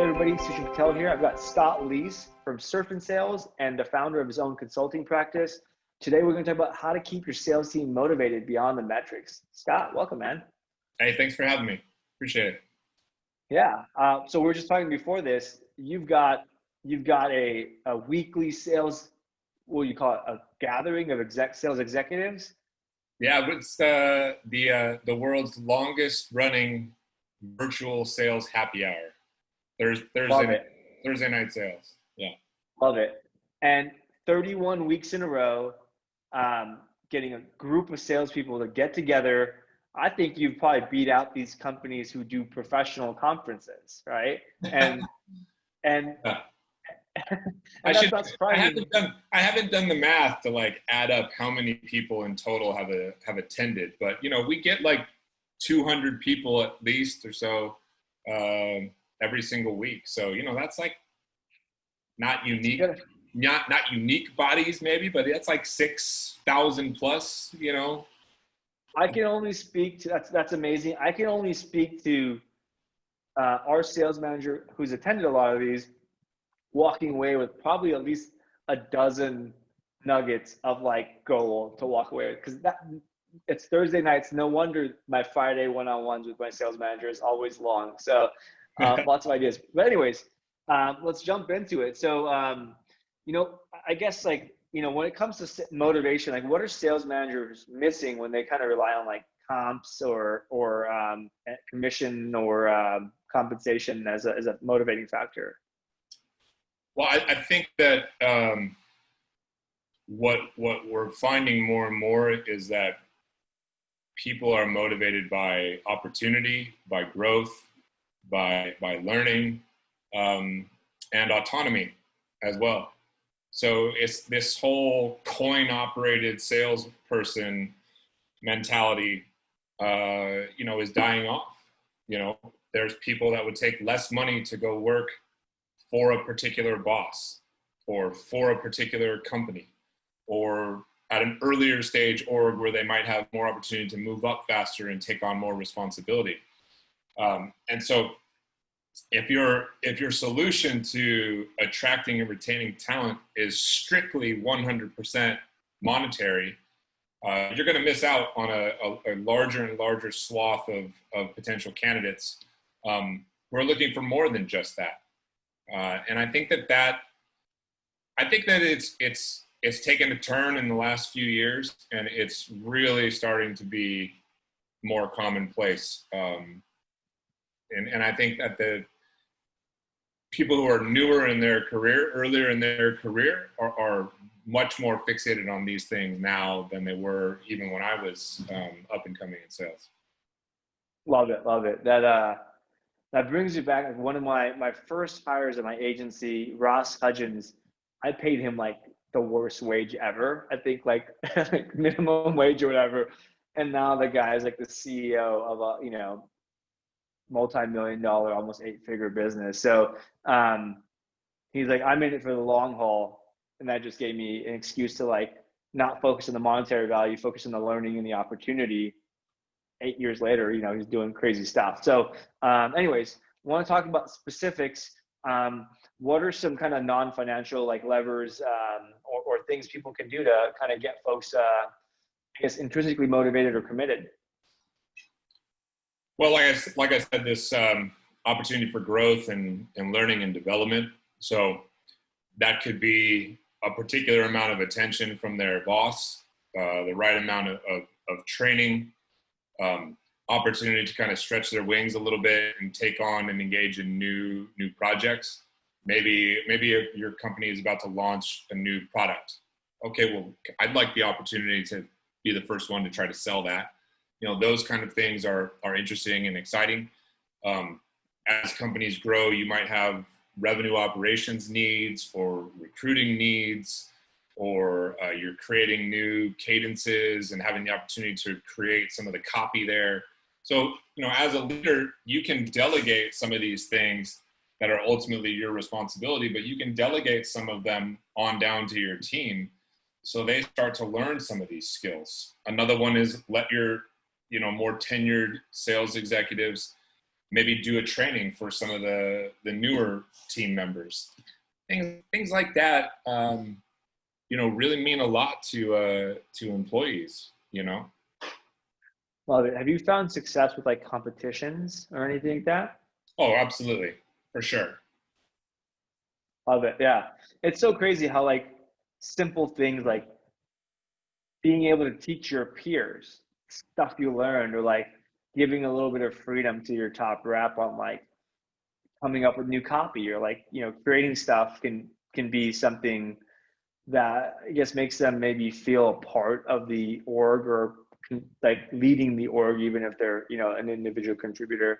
everybody, Sushan Patel here. I've got Scott Leese from Surf and Sales and the founder of his own consulting practice. Today, we're going to talk about how to keep your sales team motivated beyond the metrics. Scott, welcome, man. Hey, thanks for having me. Appreciate it. Yeah. So we were just talking before this. You've got a weekly sales, what do you call it, a gathering of sales executives? Yeah, it's the world's longest running virtual sales happy hour. Thursday night sales. Yeah. Love it. And 31 weeks in a row, getting a group of salespeople to get together. I think you've probably beat out these companies who do professional conferences, right? And I haven't done the math to like add up how many people in total have attended, but we get like 200 people at least or so every single week. So that's like not unique, not unique bodies maybe, but that's like 6,000 plus. I can only speak to that's amazing. I can only speak to our sales manager who's attended a lot of these, walking away with probably at least a dozen nuggets of like gold to walk away with, because it's Thursday nights. No wonder my Friday one-on-ones with my sales manager is always long. So lots of ideas. But anyways, let's jump into it. So I guess when it comes to motivation, like what are sales managers missing when they kind of rely on like comps or commission or compensation as a motivating factor? Well, I think that what we're finding more and more is that people are motivated by opportunity, by growth, by learning, and autonomy as well. So it's this whole coin-operated salesperson mentality, is dying off. There's people that would take less money to go work for a particular boss or for a particular company or at an earlier stage org where they might have more opportunity to move up faster and take on more responsibility. And so if your solution to attracting and retaining talent is strictly 100% monetary, you're going to miss out on a larger and larger swath of potential candidates who are looking for more than just that. And I think that it's taken a turn in the last few years, and it's really starting to be more commonplace. And I think that the people who are newer in their career, earlier in their career, are much more fixated on these things now than they were even when I was up and coming in sales. Love it. That brings you back. Like one of my first hires at my agency, Ross Hudgens, I paid him like the worst wage ever. I think like minimum wage or whatever. And now the guy's like the CEO of a, multi-million-dollar, almost 8-figure business. So he's like, I'm in it for the long haul. And that just gave me an excuse to like not focus on the monetary value, focus on the learning and the opportunity. 8 years later, he's doing crazy stuff. So anyways, want to talk about specifics. What are some kind of non-financial like levers or things people can do to kind of get folks, I guess, intrinsically motivated or committed? Well, like I said, this opportunity for growth and learning and development. So that could be a particular amount of attention from their boss, the right amount of training, opportunity to kind of stretch their wings a little bit and take on and engage in new projects. Maybe your company is about to launch a new product. Okay, well, I'd like the opportunity to be the first one to try to sell that. Those kind of things are interesting and exciting. As companies grow, you might have revenue operations needs or recruiting needs, or you're creating new cadences and having the opportunity to create some of the copy there. So, as a leader, you can delegate some of these things that are ultimately your responsibility, but you can delegate some of them on down to your team so they start to learn some of these skills. Another one is let your more tenured sales executives maybe do a training for some of the newer team members. Things like that, really mean a lot to employees, Love it. Have you found success with like competitions or anything like that? Oh, absolutely. For sure. Love it. Yeah. It's so crazy how like simple things like being able to teach your peers stuff you learned, or like giving a little bit of freedom to your top rep on like coming up with new copy, or like, creating stuff can be something that I guess makes them maybe feel a part of the org, or like leading the org, even if they're, an individual contributor.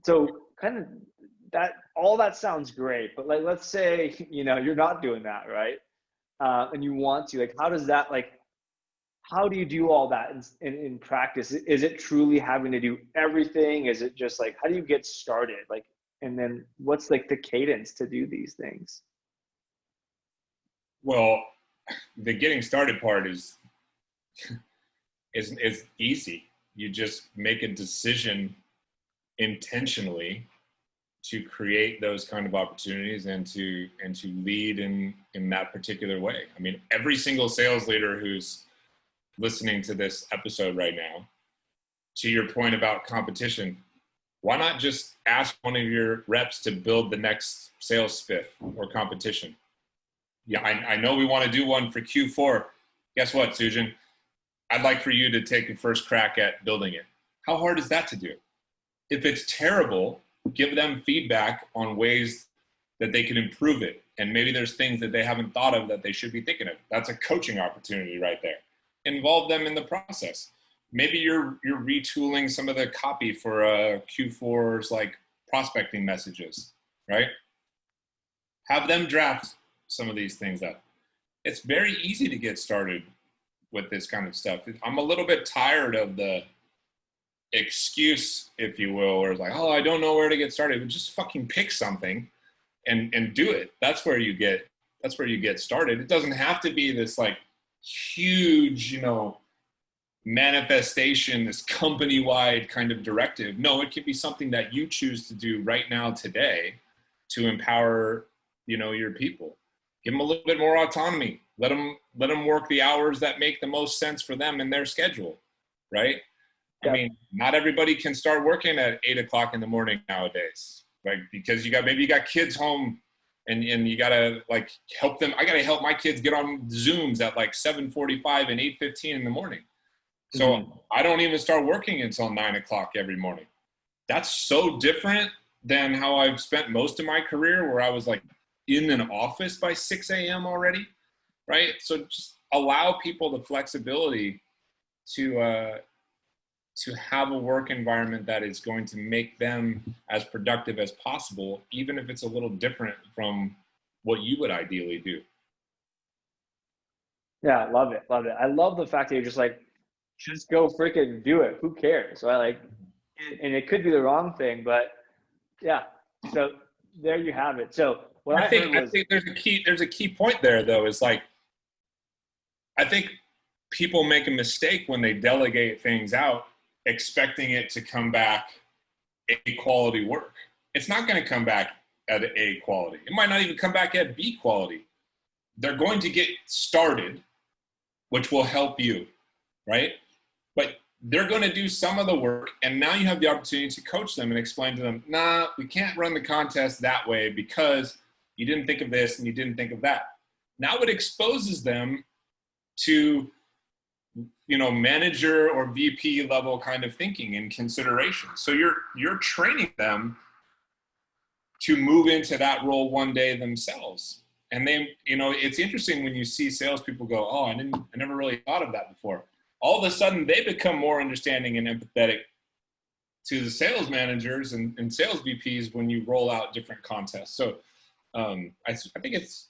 So kind of that, all that sounds great, but like, let's say, you're not doing that, right? And you want to, like, how do you do all that in practice? Is it truly having to do everything? Is it just like, how do you get started? Like, and then what's like the cadence to do these things? Well, the getting started part is easy. You just make a decision intentionally to create those kind of opportunities and to lead in that particular way. I mean, every single sales leader who's listening to this episode right now, to your point about competition, why not just ask one of your reps to build the next sales spiff or competition? Yeah, I know we want to do one for Q4. Guess what, Sujin? I'd like for you to take a first crack at building it. How hard is that to do? If it's terrible, give them feedback on ways that they can improve it. And maybe there's things that they haven't thought of that they should be thinking of. That's a coaching opportunity right there. Involve them in the process. Maybe you're retooling some of the copy for Q4's like prospecting messages, right? Have them draft some of these things up. It's very easy to get started with this kind of stuff. I'm a little bit tired of the excuse, if you will, or like, oh, I don't know where to get started. But just fucking pick something and do it. That's where you get started. It doesn't have to be this like huge, manifestation, this company-wide kind of directive. No, it could be something that you choose to do right now today to empower, your people. Give them a little bit more autonomy. Let them work the hours that make the most sense for them in their schedule, right? Yeah. I mean, not everybody can start working at 8:00 in the morning nowadays, right? Because you got kids home and you gotta like help them. I gotta help my kids get on Zooms at like 7:45 and 8:15 in the morning. So I don't even start working until 9:00 every morning. That's so different than how I've spent most of my career, where I was like in an office by 6 a.m. already, right? So just allow people the flexibility to have a work environment that is going to make them as productive as possible, even if it's a little different from what you would ideally do. Yeah, love it. Love it. I love the fact that you're just like, just go freaking do it. Who cares? So I like, and it could be the wrong thing, but yeah. So there you have it. So what I think there's a key point there though, is like, I think people make a mistake when they delegate things out, expecting it to come back A quality work. It's not going to come back at A quality. It might not even come back at B quality. They're going to get started, which will help you, right? But they're going to do some of the work, and now you have the opportunity to coach them and explain to them, nah, we can't run the contest that way because you didn't think of this and you didn't think of that. Now it exposes them to, manager or VP level kind of thinking and consideration. So you're training them to move into that role one day themselves. And they, it's interesting when you see salespeople go, oh, I never really thought of that before. All of a sudden they become more understanding and empathetic to the sales managers and sales VPs when you roll out different contests. So I think it's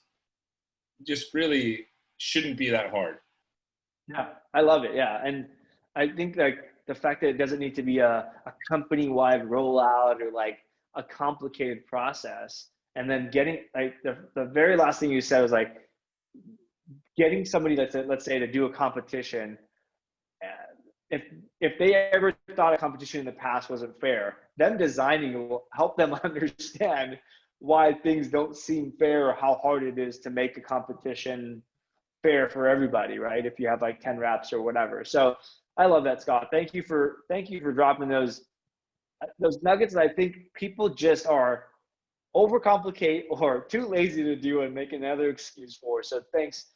just really shouldn't be that hard. Yeah, I love it. Yeah. And I think like the fact that it doesn't need to be a company-wide rollout or like a complicated process. And then getting like the very last thing you said was like getting somebody let's say to do a competition. if if they ever thought a competition in the past wasn't fair, them designing will help them understand why things don't seem fair or how hard it is to make a competition fair for everybody, right? If you have like 10 reps or whatever. So I love that, Scott. Thank you for dropping those nuggets that I think people just are overcomplicate or too lazy to do and make another excuse for. So thanks.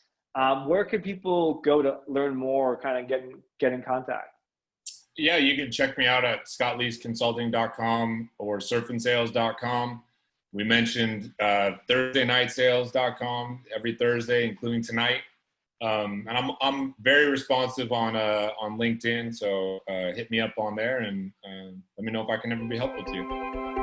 Where can people go to learn more or kind of get in contact? Yeah, you can check me out at scottleesconsulting.com or surfandsales.com. We mentioned thursdaynightsales.com every Thursday, including tonight. And I'm very responsive on LinkedIn, so hit me up on there and let me know if I can ever be helpful to you.